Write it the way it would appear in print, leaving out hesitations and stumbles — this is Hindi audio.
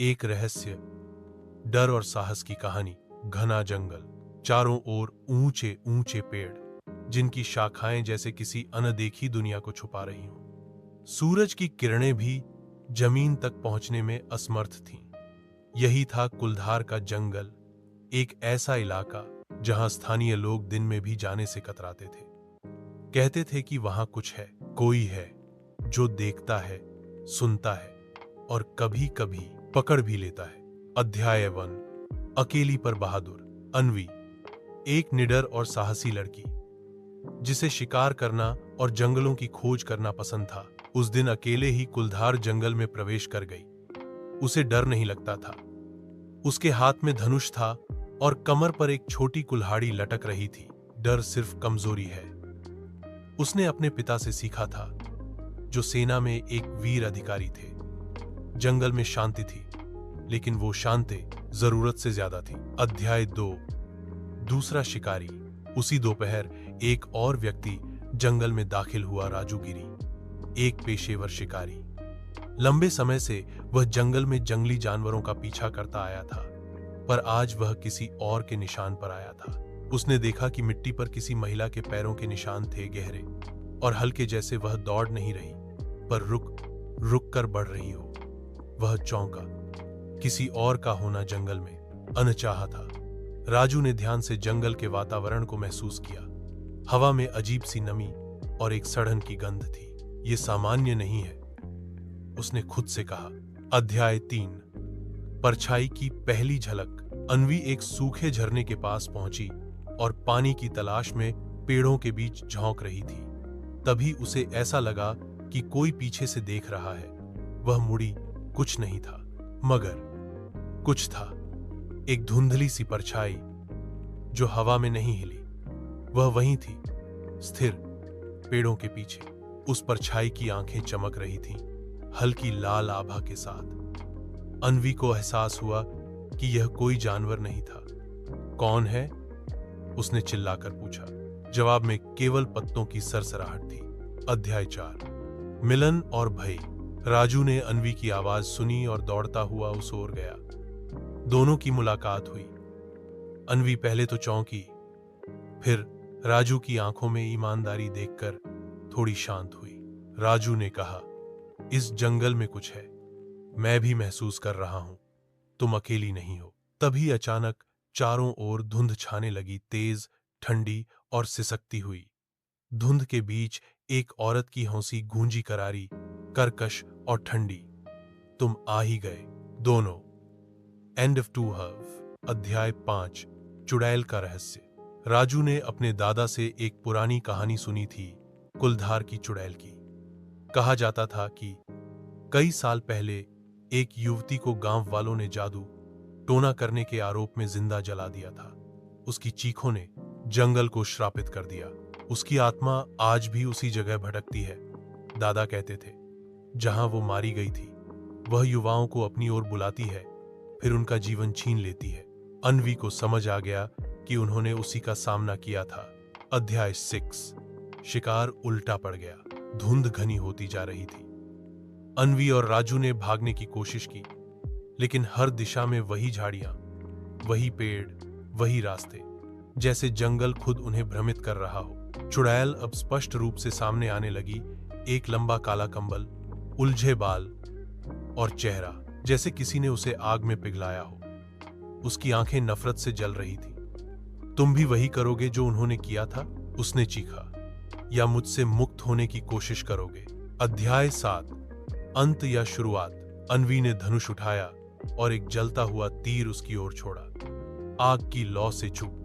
एक रहस्य, डर और साहस की कहानी। घना जंगल, चारों ओर ऊंचे ऊंचे पेड़, जिनकी शाखाएं जैसे किसी अनदेखी दुनिया को छुपा रही हों। सूरज की किरणें भी जमीन तक पहुंचने में असमर्थ थीं। यही था कुलधार का जंगल, एक ऐसा इलाका जहां स्थानीय लोग दिन में भी जाने से कतराते थे। कहते थे कि वहां कुछ है, कोई है जो देखता है, सुनता है और कभी कभी पकड़ भी लेता है। अध्याय 1। अकेली पर बहादुर। अन्वी एक निडर और साहसी लड़की, जिसे शिकार करना और जंगलों की खोज करना पसंद था, उस दिन अकेले ही कुलधार जंगल में प्रवेश कर गई। उसे डर नहीं लगता था। उसके हाथ में धनुष था और कमर पर एक छोटी कुल्हाड़ी लटक रही थी। डर सिर्फ कमजोरी है। उसने अपने पिता से सीखा था, जो सेना में एक वीर अधिकारी थे। जंगल में शांति थी, लेकिन वो शांति जरूरत से ज्यादा थी। अध्याय 2। दूसरा शिकारी। उसी दोपहर एक और व्यक्ति जंगल में दाखिल हुआ। राजू गिरी, एक पेशेवर शिकारी। लंबे समय से वह जंगल में जंगली जानवरों का पीछा करता आया था, पर आज वह किसी और के निशान पर आया था। उसने देखा कि मिट्टी पर किसी महिला के पैरों के निशान थे, गहरे और हल्के, जैसे वह दौड़ नहीं रही, पर रुक कर बढ़ रही हो। वह चौंका। किसी और का होना जंगल में अनचाहा था। राजू ने ध्यान से जंगल के वातावरण को महसूस किया। हवा में अजीब सी नमी और एक सड़न की गंध थी। ये सामान्य नहीं है, उसने खुद से कहा। अध्याय 3। परछाई की पहली झलक। अन्वी एक सूखे झरने के पास पहुंची और पानी की तलाश में पेड़ों के बीच झोंक रही थी। तभी उसे ऐसा लगा कि कोई पीछे से देख रहा है। वह मुड़ी। कुछ नहीं था, मगर कुछ था। एक धुंधली सी परछाई जो हवा में नहीं हिली। वह वहीं थी, स्थिर, पेड़ों के पीछे। उस परछाई की आंखें चमक रही थीं, हल्की लाल आभा के साथ। अन्वी को एहसास हुआ कि यह कोई जानवर नहीं था। कौन है? उसने चिल्लाकर पूछा। जवाब में केवल पत्तों की सरसराहट थी। अध्याय 4। मिलन और भय। राजू ने अन्वी की आवाज सुनी और दौड़ता हुआ उस ओर गया। दोनों की मुलाकात हुई। अन्वी पहले तो चौंकी, फिर राजू की आंखों में ईमानदारी देखकर थोड़ी शांत हुई। राजू ने कहा, इस जंगल में कुछ है, मैं भी महसूस कर रहा हूं, तुम अकेली नहीं हो। तभी अचानक चारों ओर धुंध छाने लगी, तेज, ठंडी और सिसकती हुई। धुंध के बीच एक औरत की हंसी गूंजी, करारी, कर्कश और ठंडी। तुम आ ही गए, दोनों। End of 2 herb. अध्याय 5। चुड़ैल का रहस्य। राजू ने अपने दादा से एक पुरानी कहानी सुनी थी, कुलधार की चुड़ैल की। कहा जाता था कि कई साल पहले एक युवती को गांव वालों ने जादू टोना करने के आरोप में जिंदा जला दिया था। उसकी चीखों ने जंगल को श्रापित कर दिया। उसकी आत्मा आज भी उसी जगह भटकती है। दादा कहते थे, जहां वो मारी गई थी, वह युवाओं को अपनी ओर बुलाती है, फिर उनका जीवन छीन लेती है। अन्वी को समझ आ गया कि उन्होंने उसी का सामना किया था। अध्याय 6। शिकार उल्टा पड़ गया। धुंध घनी होती जा रही थी। अन्वी और राजू ने भागने की कोशिश की, लेकिन हर दिशा में वही झाड़ियां, वही पेड़, वही रास्ते, जैसे जंगल खुद उन्हें भ्रमित कर रहा हो। चुड़ैल अब स्पष्ट रूप से सामने आने लगी। एक लंबा काला कंबल, उलझे बाल और चेहरा जैसे किसी ने उसे आग में पिघलाया हो। उसकी आंखें नफरत से जल रही थी। तुम भी वही करोगे जो उन्होंने किया था? उसने चीखा। या मुझसे मुक्त होने की कोशिश करोगे? अध्याय 7। अंत या शुरुआत। अन्वी ने धनुष उठाया और एक जलता हुआ तीर उसकी ओर छोड़ा। आग की लौ से चूक